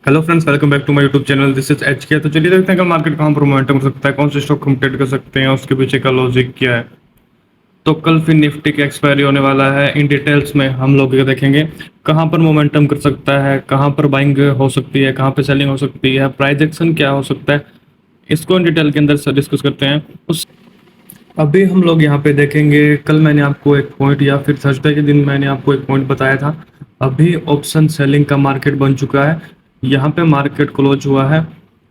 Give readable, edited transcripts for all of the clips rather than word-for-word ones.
Hello friends, welcome back to my YouTube channel. This is H K. तो चलिए देखते हैं कल मार्केट कहाँ पर मोमेंटम कर सकता है, कौन से स्टॉक हम ट्रेड कर सकते हैं, उसके पीछे का लॉजिक क्या है। तो कल फिर निफ्टी की एक्सपायरी होने वाला है। इन डिटेल्स में हम लोग ये देखेंगे कहाँ पर मोमेंटम कर सकता है, कहाँ पर बाइंग हो सकती है, कहाँ पर सेलिंग हो सकती है, प्राइस एक्शन क्या हो सकता है। इसको इन डिटेल के अंदर डिस्कस करते हैं। उस अभी हम लोग यहाँ पे देखेंगे, कल मैंने आपको एक पॉइंट या फिर थर्सडे के दिन मैंने आपको एक पॉइंट बताया था। अभी ऑप्शन सेलिंग का मार्केट बन चुका है। यहाँ पे मार्केट क्लोज हुआ है।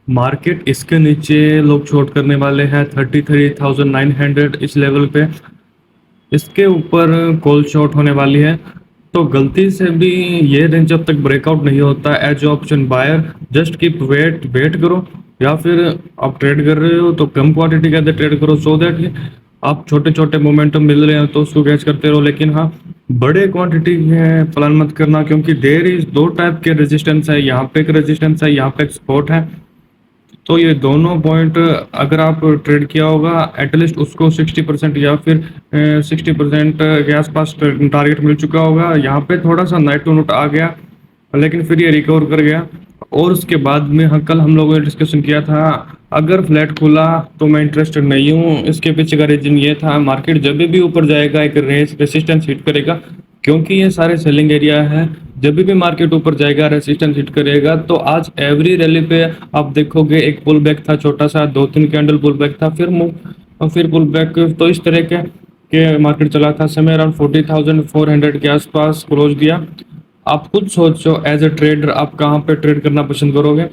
मार्केट इसके नीचे लोग शॉर्ट करने वाले हैं 33,900 इस लेवल पे। इसके ऊपर कॉल शॉर्ट होने वाली है। तो गलती से भी ये रेंज जब तक ब्रेकआउट नहीं होता as option buyer, just keep wait wait करो। या फिर आप ट्रेड कर रहे हो तो कम क्वांटिटी के अंदर ट्रेड करो, सो दैट आप छोटे छोटे मोमेंटम मिल रहे हैं तो उसको कैच करते रहो। लेकिन हाँ, बड़े क्वांटिटी में प्लान मत करना, क्योंकि देर इज दो टाइप के रेजिस्टेंस है। यहाँ पे एक रेजिस्टेंस है, यहाँ पे एक सपोर्ट है। तो ये दोनों पॉइंट अगर आप ट्रेड किया होगा एटलीस्ट उसको 60% या फिर 60% के आसपास टारगेट मिल चुका होगा। यहाँ पे थोड़ा सा नाइट टू नोट आ गया, लेकिन फिर ये रिकवर कर गया। और उसके बाद में कल हम लोगों ने डिस्कशन किया था, अगर फ्लैट खुला तो मैं इंटरेस्टेड नहीं हूँ। इसके पीछे का रीजन ये था, मार्केट जब भी ऊपर जाएगा एक रेंज रेसिस्टेंस हिट करेगा, क्योंकि ये सारे सेलिंग एरिया है। जब भी मार्केट ऊपर जाएगा रेसिस्टेंस हिट करेगा। तो आज एवरी रैली पे आप देखोगे एक पुल बैक था, छोटा सा 2-3 कैंडल पुल बैक था, फिर मूव और फिर पुल बैक। तो इस तरह के मार्केट चला था। समय अराउंड 40,400 के आसपास क्लोज दिया। आप खुद सोचो एज ए ट्रेडर आप कहाँ पे ट्रेड करना पसंद करोगे।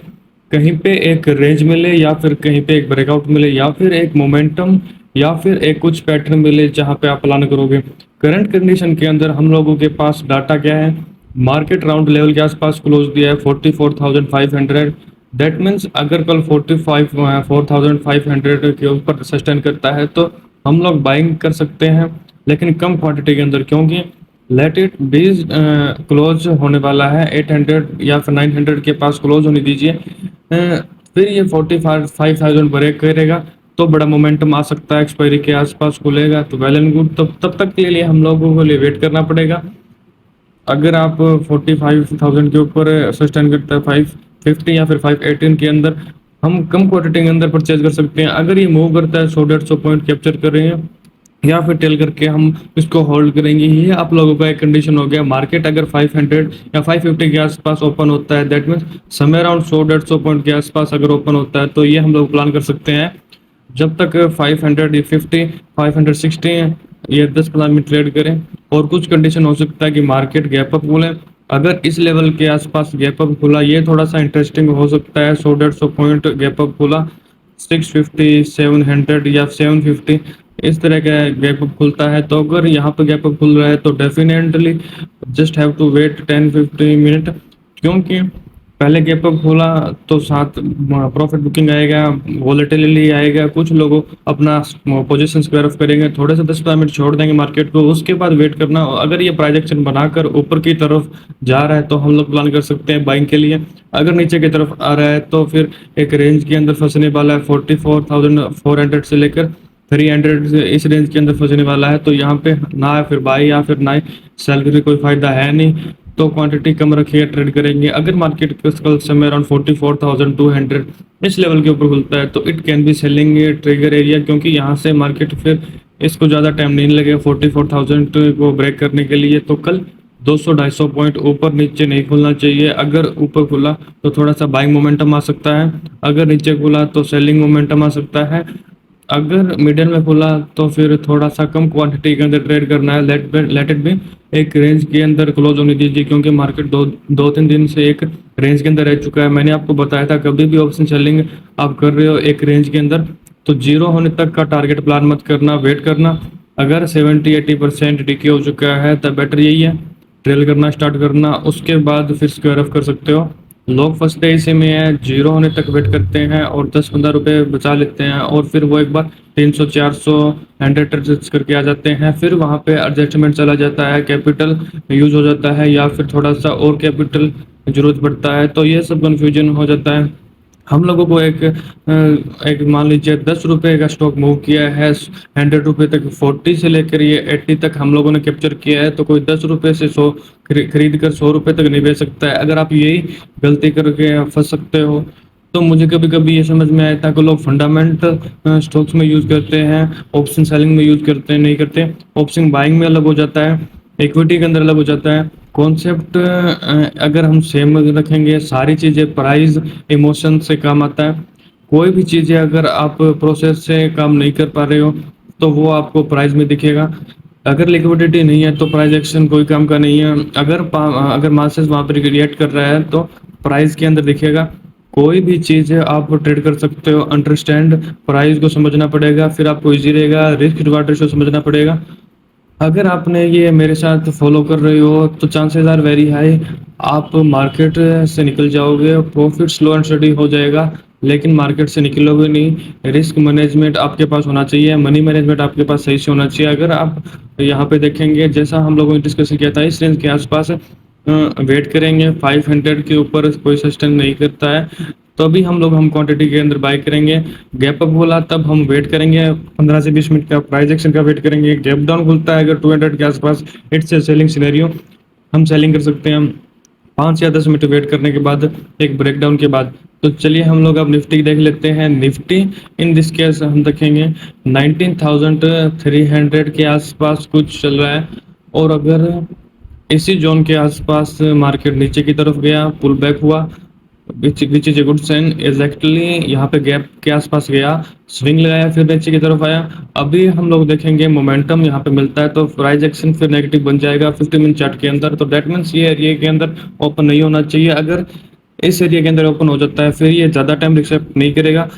कहीं पे एक रेंज मिले, या फिर कहीं पे एक ब्रेकआउट मिले, या फिर एक मोमेंटम, या फिर एक कुछ पैटर्न मिले जहाँ पे आप प्लान करोगे। करंट कंडीशन के अंदर हम लोगों के पास डाटा क्या है, मार्केट राउंड लेवल के आसपास क्लोज दिया है 44,500। दैट मीन्स अगर कल 4,500 के ऊपर सस्टेन करता है तो हम लोग बाइंग कर सकते हैं, लेकिन कम क्वांटिटी के अंदर, क्योंकि लेट इट बीज क्लोज होने वाला है 800 या फिर 900 के पास क्लोज होने दीजिए। फिर ये 45,000 ब्रेक करेगा तो बड़ा मोमेंटम आ सकता है, एक्सपायरी के आसपास खुलेगा तो वेल एंड गुड। तब तक के लिए हम लोगों को लिए वेट करना पड़ेगा। अगर आप 45,000 के ऊपर सस्टेन करता है 550 या फिर 518 के अंदर, हम कम क्वांटिटी के अंदर परचेज कर सकते हैं। अगर ये मूव करता है 100-150 पॉइंट कैप्चर कर रहे हैं या फिर टेल करके हम इसको होल्ड करेंगे। ये आप लोगों का एक कंडीशन हो गया। मार्केट अगर 500 या 550 के आसपास ओपन होता है, दैट मीन्स समय अराउंड 100-150 पॉइंट के आसपास अगर ओपन होता है, तो ये हम लोग प्लान कर सकते हैं। जब तक 550 560 ये 10 में ट्रेड करें। और कुछ कंडीशन हो सकता है कि मार्केट गैप अप खुले। अगर इस लेवल के आसपास गैप अप खुला, ये थोड़ा सा इंटरेस्टिंग हो सकता है। 100-150 पॉइंट गैप अप खुला 650 700 या 750 इस तरह का गैप अप खुलता है, तो अगर यहाँ पे गैप अप खुल रहा है तो definitely just have to wait 10-15 minute. क्योंकि पहले गैप अप खोला तो साथ प्रॉफिट बुकिंग आएगा, वॉलेटिलिटी आएगा, कुछ लोग अपना पोजीशन स्क्वायर ऑफ करेंगे, थोड़े से 10-15 मिनट छोड़ देंगे मार्केट को, उसके बाद वेट करना। अगर ये प्राइस एक्शन बनाकर ऊपर की तरफ जा रहा है तो हम लोग प्लान कर सकते हैं बाइंग के लिए। अगर नीचे की तरफ आ रहा है तो फिर एक रेंज के अंदर फंसने वाला है 44,400 से लेकर 300 इस रेंज के अंदर फंसने वाला है। तो यहाँ पे ना फिर बाई या फिर ना सेल करके कोई फायदा है नहीं। तो क्वांटिटी कम रखिए, ट्रेड करेंगे। अगर मार्केट कल समय अराउंड 44,200 इस लेवल के ऊपर खुलता है तो it can be selling trigger area, क्योंकि यहाँ से मार्केट फिर इसको ज़्यादा टाइम नहीं लगेगा 44,000 को ब्रेक करने के लिए। तो कल 200-250 पॉइंट ऊपर नीचे नहीं खुलना चाहिए। अगर ऊपर खुला तो थोड़ा सा बाइंग मोमेंटम आ सकता है, अगर नीचे खुला तो सेलिंग मोमेंटम आ सकता है। अगर मिडिल में खुला तो फिर थोड़ा सा कम क्वांटिटी के अंदर ट्रेड करना है। लेट इट भी एक रेंज के अंदर क्लोज होने दीजिए, क्योंकि मार्केट दो तीन दिन से एक रेंज के अंदर रह चुका है। मैंने आपको बताया था कभी भी ऑप्शन सेलिंग आप कर रहे हो एक रेंज के अंदर तो जीरो होने तक का टारगेट प्लान मत करना, वेट करना। अगर 70-80% डीके हो चुका है तब बेटर यही है ट्रेल करना स्टार्ट करना, उसके बाद फिर स्क्वायर ऑफ कर सकते हो। लोग फर्स्ट डे इसी में है, जीरो होने तक वेट करते हैं और 10-15 रुपए बचा लेते हैं, और फिर वो एक बार 300-400 100 टच करके आ जाते हैं। फिर वहाँ पे एडजस्टमेंट चला जाता है, कैपिटल यूज हो जाता है, या फिर थोड़ा सा और कैपिटल जरूरत पड़ता है, तो ये सब कन्फ्यूजन हो जाता है। हम लोगों को एक मान लीजिए 10 रुपए का स्टॉक मूव किया है 100 रुपए तक, 40 से लेकर ये 80 तक हम लोगों ने कैप्चर किया है, तो कोई 10 रुपए से 100 खरीद कर 100 रुपए तक नहीं बेच सकता है। अगर आप यही गलती करके फंस सकते हो, तो मुझे कभी कभी ये समझ में आया था कि लोग फंडामेंटल स्टॉक्स में यूज करते हैं, ऑप्शन सेलिंग में यूज करते हैं, नहीं करते। ऑप्शन बाइंग में अलग हो जाता है, इक्विटी के अंदर अलग हो जाता है। कॉन्सेप्ट अगर हम सेम रखेंगे, सारी चीज़ें प्राइस इमोशन से काम आता है। कोई भी चीज़ें अगर आप प्रोसेस से काम नहीं कर पा रहे हो, तो वो आपको प्राइस में दिखेगा। अगर लिक्विडिटी नहीं है तो प्राइस एक्शन कोई काम का नहीं है। अगर मासेस वहाँ पर रिएक्ट कर रहा है तो प्राइस के अंदर दिखेगा। कोई भी चीज़ है आप ट्रेड कर सकते हो, अंडरस्टैंड प्राइस को समझना पड़ेगा, फिर आपको इजी रहेगा। रिस्क रिवार्ड रेशियो समझना पड़ेगा। अगर आपने ये मेरे साथ फॉलो कर रहे हो तो चांसेस आर वेरी हाई आप मार्केट से निकल जाओगे, प्रॉफिट स्लो एंड स्टडी हो जाएगा, लेकिन मार्केट से निकलोगे नहीं। रिस्क मैनेजमेंट आपके पास होना चाहिए, मनी मैनेजमेंट आपके पास सही से होना चाहिए। अगर आप यहाँ पे देखेंगे, जैसा हम लोगों ने डिस्कस किया था, इस रेंज के आसपास वेट करेंगे, 500 के ऊपर कोई सस्टेन नहीं करता है तो अभी हम क्वांटिटी के अंदर बाय करेंगे। गैप अप बोला तब हम वेट करेंगे, 15 से 20 मिनट का प्राइस एक्शन का वेट करेंगे। गैप डाउन खुलता है अगर 200 के आसपास, इट्स ए सेलिंग सिनेरियो, हम सेलिंग कर सकते हैं 5 या 10 मिनट वेट करने के बाद, एक ब्रेकडाउन के बाद। तो चलिए हम लोग अब निफ्टी देख लेते हैं। निफ्टी इन दिस केस हम देखेंगे 19,300 के आसपास कुछ चल रहा है, और अगर इसी जोन के आसपास मार्केट नीचे की तरफ गया, पुल बैक हुआ, which is a good sign. Exactly यहाँ पे गैप के आसपास गया, स्विंग लगाया, फिर नीचे की तरफ आया। अभी हम लोग देखेंगे मोमेंटम यहाँ पे मिलता है तो प्राइस एक्शन फिर नेगेटिव बन जाएगा 50 मिनट चार्ट के अंदर। तो डेट मीन्स ये एरिया के अंदर ओपन नहीं होना चाहिए। अगर इस एरिया के अंदर ओपन हो जाता है फिर ये ज़्यादा टाइम रिसेप्ट नहीं करेगा,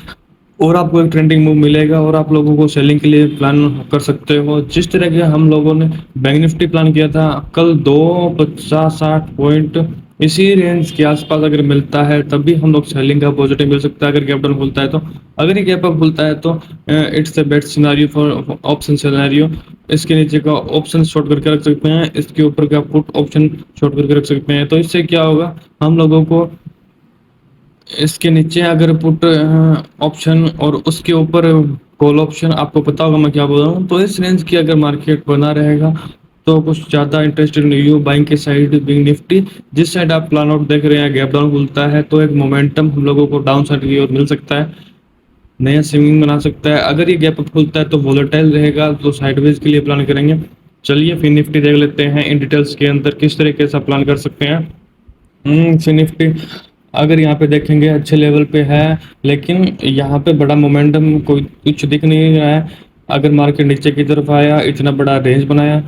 और आपको एक ट्रेंडिंग मूव मिलेगा, और आप लोगों को सेलिंग के लिए प्लान कर सकते हो। जिस तरह के हम लोगों ने बैंक निफ्टी प्लान किया था, कल 250-60 पॉइंट इसी रेंज के आसपास अगर मिलता है तभी हम लोग सेलिंग का पॉजिटिव मिल सकता है। अगर गैप डाउन खुलता है तो, अगर ये गैप अप खुलता है तो it's the best scenario for option scenario. इसके नीचे का ऑप्शन शॉर्ट करके रख सकते हैं, इसके ऊपर का पुट ऑप्शन शॉर्ट करके रख सकते हैं। तो इससे क्या होगा, हम लोगों को इसके नीचे अगर पुट ऑप्शन और उसके ऊपर कॉल ऑप्शन, आपको पता होगा मैं क्या बोल रहा हूँ। तो इस रेंज की अगर मार्केट बना रहेगा तो कुछ ज़्यादा इंटरेस्टेड नहीं हो बाइंग के साइड बिंग निफ्टी। जिस साइड आप प्लान आउट देख रहे हैं गैप डाउन खुलता है तो एक मोमेंटम हम लोगों को डाउन साइड की ओर मिल सकता है, नया स्विंगिंग बना सकता है। अगर ये गैप अप खुलता है तो वोलेटाइल रहेगा, तो साइडवेज के लिए प्लान करेंगे। चलिए फिर निफ्टी देख लेते हैं इन डिटेल्स के अंदर किस तरीके से प्लान कर सकते हैं। फिर निफ्टी अगर यहाँ पे देखेंगे अच्छे लेवल पे है, लेकिन यहाँ पे बड़ा मोमेंटम कोई कुछ दिख नहीं रहा है। अगर मार्केट नीचे की तरफ आया, इतना बड़ा रेंज बनाया,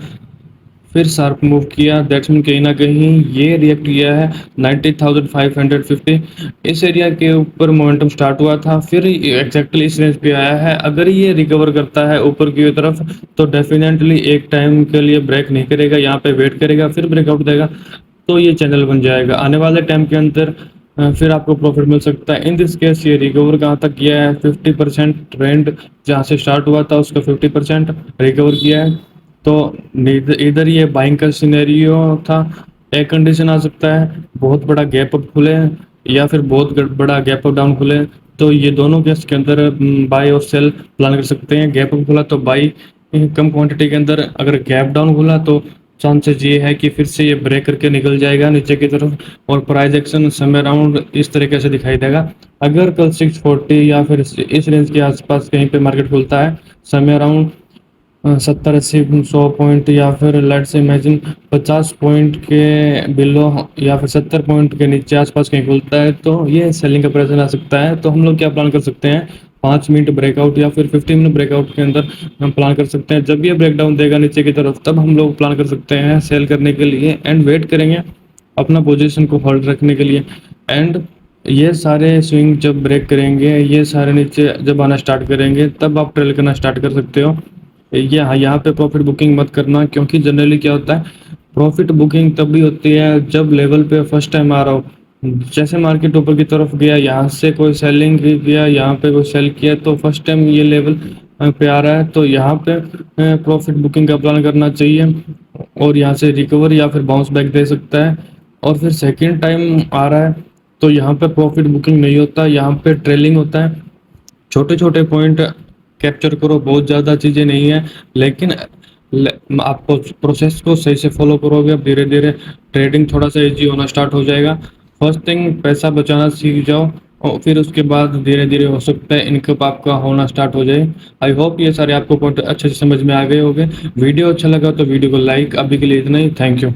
फिर शार्प मूव किया, दैट्स मीन कहीं ना कहीं ये रिएक्ट किया है 90,550। इस एरिया के ऊपर मोमेंटम स्टार्ट हुआ था, फिर एग्जैक्टली इस रेंज पे आया है। अगर ये रिकवर करता है ऊपर की तरफ तो डेफिनेटली एक टाइम के लिए ब्रेक नहीं करेगा, यहाँ पे वेट करेगा, फिर ब्रेकआउट देगा, तो ये चैनल बन जाएगा। आने वाले टाइम के अंदर फिर आपको प्रॉफिट मिल सकता है। इन दिस केस ये रिकवर कहाँ तक किया है, 50% ट्रेंड जहाँ से स्टार्ट हुआ था उसका 50% रिकवर किया है। तो इधर ये बाइंग का सिनेरियो था। एक कंडीशन आ सकता है, बहुत बड़ा गैप अप खुले या फिर बहुत बड़ा गैप अप डाउन खुले, तो ये दोनों केस के अंदर बाय और सेल प्लान कर सकते हैं। गैप अप खुला तो बाई कम क्वांटिटी के अंदर, अगर गैप डाउन खुला तो चांसेस ये है कि फिर से ये ब्रेक करके निकल जाएगा नीचे की तरफ, और प्राइस एक्शन समय अराउंड इस तरीके से दिखाई देगा। अगर कल 640 या फिर इस रेंज के आसपास कहीं पे मार्केट खुलता है, समय अराउंड 70-80-100 पॉइंट, या फिर लेट से इमेजिन 50 पॉइंट के बिलो या फिर 70 पॉइंट के नीचे आसपास कहीं खुलता है, तो ये सेलिंग का प्रेशर आ सकता है। तो हम लोग क्या प्लान कर सकते हैं, 5 मिनट ब्रेकआउट या फिर 15 मिनट ब्रेकआउट के अंदर हम प्लान कर सकते हैं। जब ये ब्रेकडाउन देगा नीचे की तरफ तब हम लोग प्लान कर सकते हैं सेल करने के लिए, एंड वेट करेंगे अपना पोजीशन को होल्ड रखने के लिए। एंड ये सारे स्विंग जब ब्रेक करेंगे, ये सारे नीचे जब आना स्टार्ट करेंगे, तब आप ट्रेल करना स्टार्ट कर सकते हो। यहाँ पे प्रॉफिट बुकिंग मत करना, क्योंकि जनरली क्या होता है, प्रॉफिट बुकिंग तब भी होती है जब लेवल पे फर्स्ट टाइम आ रहा हो। जैसे मार्केट ऊपर की तरफ गया, यहाँ से कोई सेलिंग किया, यहाँ पे कोई सेल किया, तो फर्स्ट टाइम ये लेवल पे आ रहा है, तो यहाँ पे प्रॉफिट बुकिंग का प्लान करना चाहिए, और यहाँ से रिकवर या फिर बाउंस बैक दे सकता है। और फिर सेकेंड टाइम आ रहा है तो यहाँ पे प्रॉफिट बुकिंग नहीं होता, यहाँ पे ट्रेलिंग होता है। छोटे छोटे पॉइंट कैप्चर करो, बहुत ज़्यादा चीज़ें नहीं है, लेकिन आपको प्रोसेस को सही से फॉलो करोगे, अब धीरे धीरे ट्रेडिंग थोड़ा सा इजी होना स्टार्ट हो जाएगा। फर्स्ट थिंग पैसा बचाना सीख जाओ, और फिर उसके बाद धीरे धीरे हो सकता है इनकम आपका होना स्टार्ट हो जाए। आई होप ये सारे आपको पॉइंट अच्छे से समझ में आ गए होंगे। वीडियो अच्छा लगा तो वीडियो को लाइक, अभी के लिए इतना ही, थैंक यू।